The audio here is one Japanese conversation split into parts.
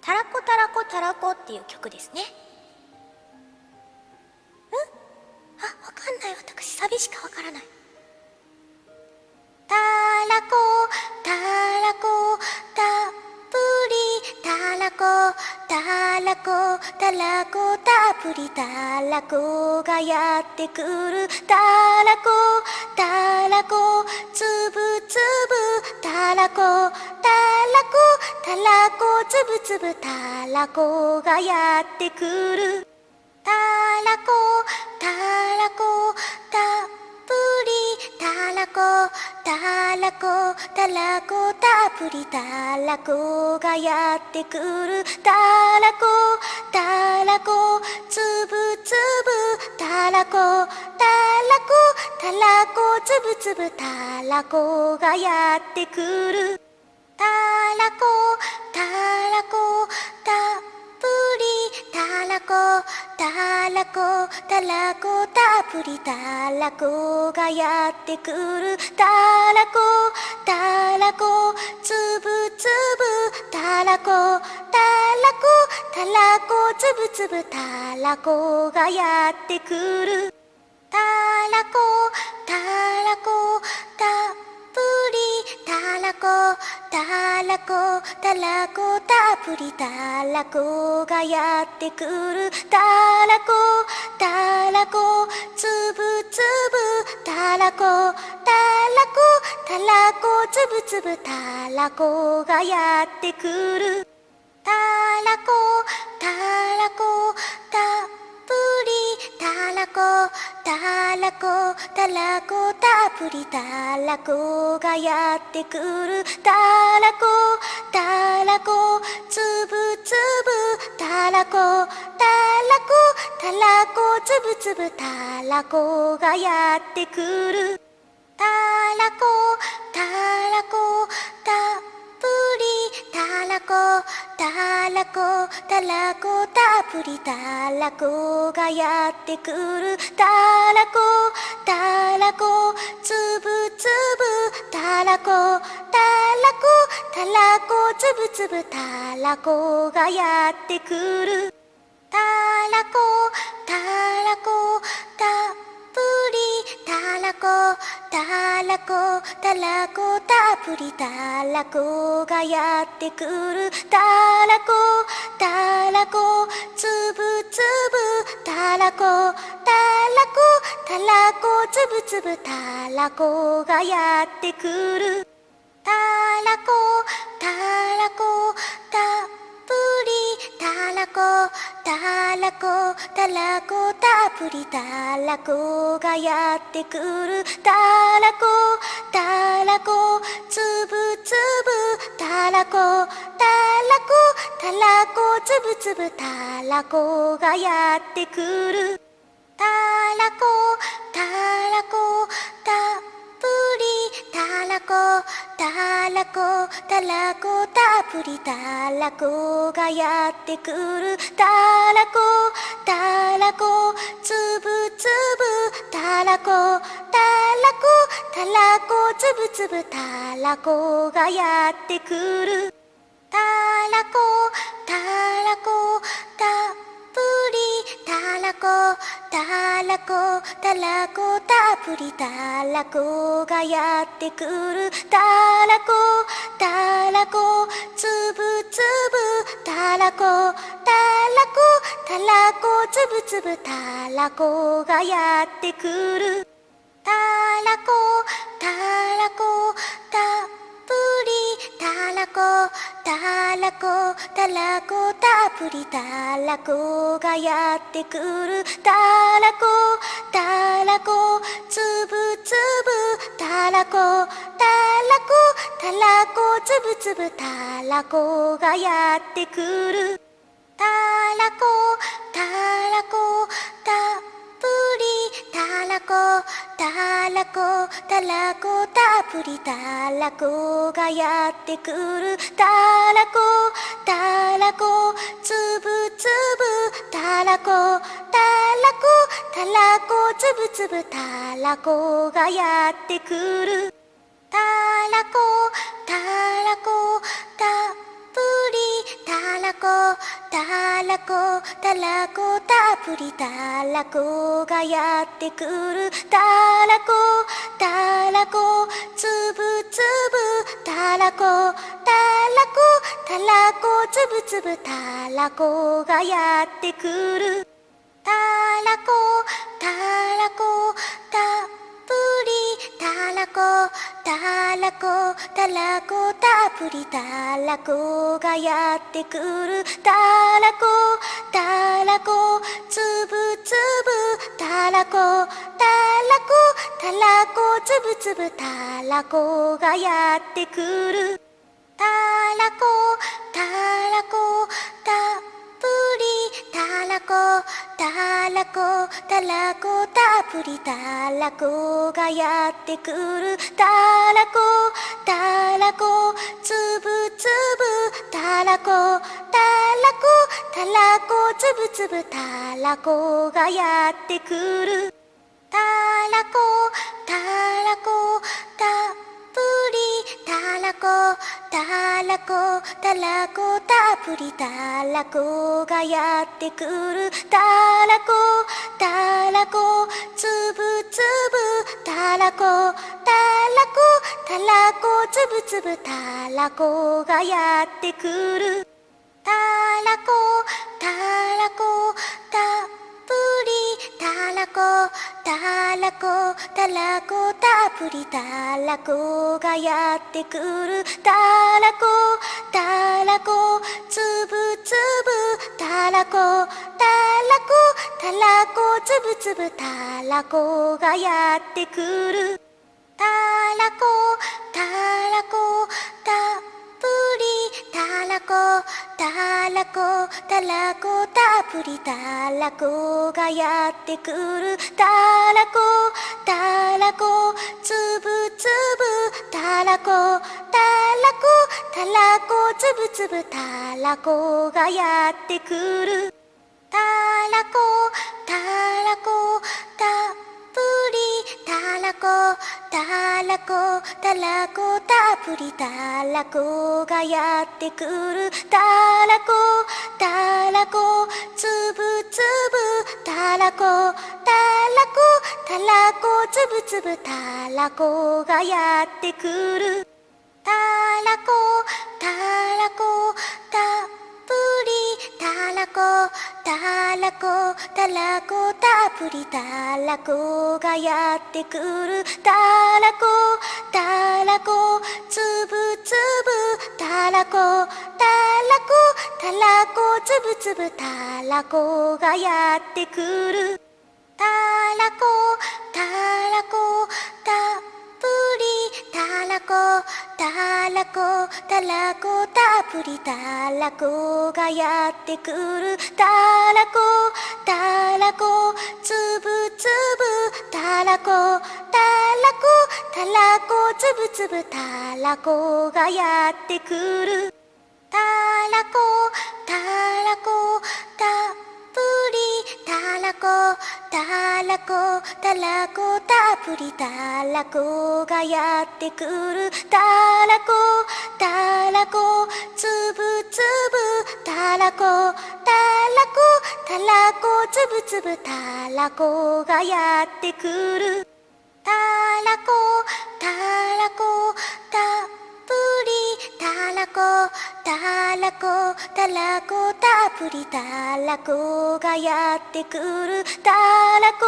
たらこたらこたらこっていう曲ですね。わかんない。私サビしかわからない。たらこたらこたっぷりたらこたらこたらこたっぷりたらこがやってくる。たらこたらこつぶつぶたらこたらこたらこつぶつぶたらこがやってくる。たらこたらこたっぷりたらこたらこたらこたっぷりたらこがやってくる。たらこたらこつぶつぶたらこたらこたらこつぶつぶたらこがやってくる。たらこたらこたっぷりたらこたらこたらこたっぷりたらこがやってくる。たらこたらこつぶつぶたらこたらこたらこつぶつぶたらこがやってくる。たらこたらこたっぷりたらこたらこたらこたっぷりたらこがやってくる。たらこたらこつぶつぶたらこたらこたらこつぶつぶたらこがやってくる。たらこたらこたっぷりたらこたらこたらこたっぷりたらこがやってくる。たらこたらこつぶつぶたらこたらこたらこつぶつぶたらこがやってくる。たらこたらこたっぷりたらこたらこたらこたっぷりたらこがやってくる。たらこたらこつぶつぶたらこたらこたらこつぶつぶたらこがやってくる。たらこたらこたっぷりたらこたらこたらこたっぷりたらこがやってくる。たらこたらこつぶつぶたらこたらこたらこつぶつぶたらこがやってくる。たらこたらこたっぷりたらこたらこたらこたっぷりたらこがやってくる。たらこたらこつぶつぶたらこたらこたらこつぶつぶたらこがやってくる。たらこたらこたっぷりたらこたらこたらこたっぷりたらこがやってくる。たらこたらこつぶつぶたらこたらこたらこつぶつぶたらこがやってくる。たらこたらこたっぷりたらこたらこたらこたっぷりたらこがやってくる。たらこたらこつぶつぶたらこたらこたらこつぶつぶたらこがやってくる。たらこたらこたっぷりたらこたらこたらこたっぷりたらこがやってくる。たらこたらこつぶつぶたらこたらこたらこつぶつぶたらこがやってくる。たらこたらこたっぷりたらこたらこたらこたっぷりたらこがやってくる。たらこたらこつぶつぶたらこたらこたらこつぶつぶたらこがやってくる。たらこたらこたっぷりたららこたらこたらこたっぷりたらこがやってくるたらこたらこつぶつぶたらこたらこたらこつぶつぶたらこがやってくるたらこたらこたっぷりたらこたらこたらこたっぷりたらこがやってくるたらこたらこつぶつぶたらこたらこたらこつぶつぶたらこがやってくるたらこたらこたっぷりたらこたらこたらこたっぷりたらこがやってくるたらこたらこつぶつぶたらこたらこたらこつぶつぶたらこがやってくるたらこたらこたっぷりたらこたらこたらこたっぷりたらこがやってくるたらこたらこつぶつぶたらこたらこたらこつぶつぶたらこがやってくるたらこたらこたっぷりたらこたらこたらこたっぷりたらこがやってくるたらこたらこつぶつぶたらこたらこたらこつぶつぶたらこがやってくるたらこたらこたっぷりたらこたらこたらこたっぷりたらこがやってくるたらこたらこつぶつぶたらこたらこたらこつぶつぶたらこがやってくるたらこたらこたっぷりたらこたらこたらこたっぷりたらこがやってくるたらこたらこつぶつぶたらこたらこたらこつぶつぶたらこがやってくるたらこたらこたっぷりたらこたらこたらこたっぷりたらこがやってくるたらこたらこつぶつぶたらこたらこたらこつぶつぶたらこがやってくるたらこたらこたっぷりたらこたらこたらこたっぷりたらこがやってくるたらこたらこつぶつぶたらこたらこたらこつぶつぶたらこがやってくるたらこたらこたっぷりたらこたらこたらこたっぷりたらこがやってくるたらこたらこつぶつぶたらこたらこたらこつぶつぶたらこがやってくるたらこたらこたっぷりたらこたらこたらこたっぷりたらこがやってくるたらこ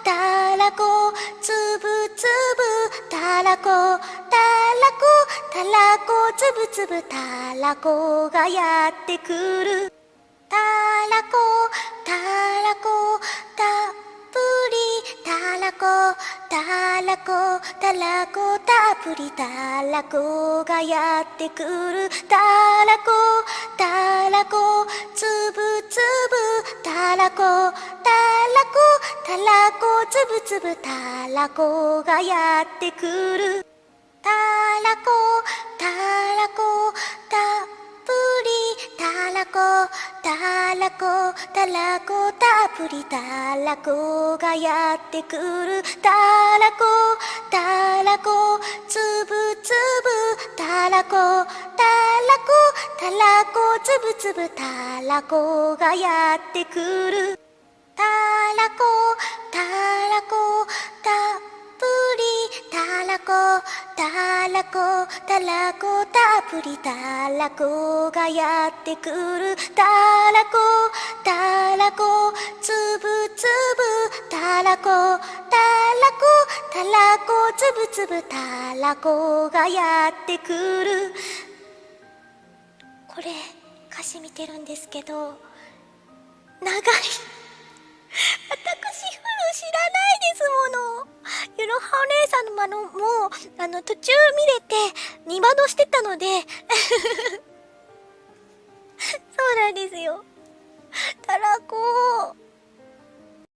たらこつぶつぶたらこたらこたらこつぶつぶたらこがやってくるたらこたらこたっぷりたらこたらこたらこたっぷりたらこがやってくるたらこたらこつぶつぶたらこたらこたらこつぶつぶたらこがやってくるたらこたらこたっぷりたららこたらこたらこたっぷりたらこがやってくるたらこたらこつぶつぶたらこたらこたらこつぶつぶたらこがやってくるたらこたらこたっぷりたらこたらこたらこたっぷりたらこがやってくるたらこたらこつぶつぶたらこたらこたらこつぶつぶたらこがやってくる。これ歌詞見てるんですけど長い。私フル知らないですもの。ゆろはお姉さんのも途中見れて2番のしてたのでそうなんですよ。たらこ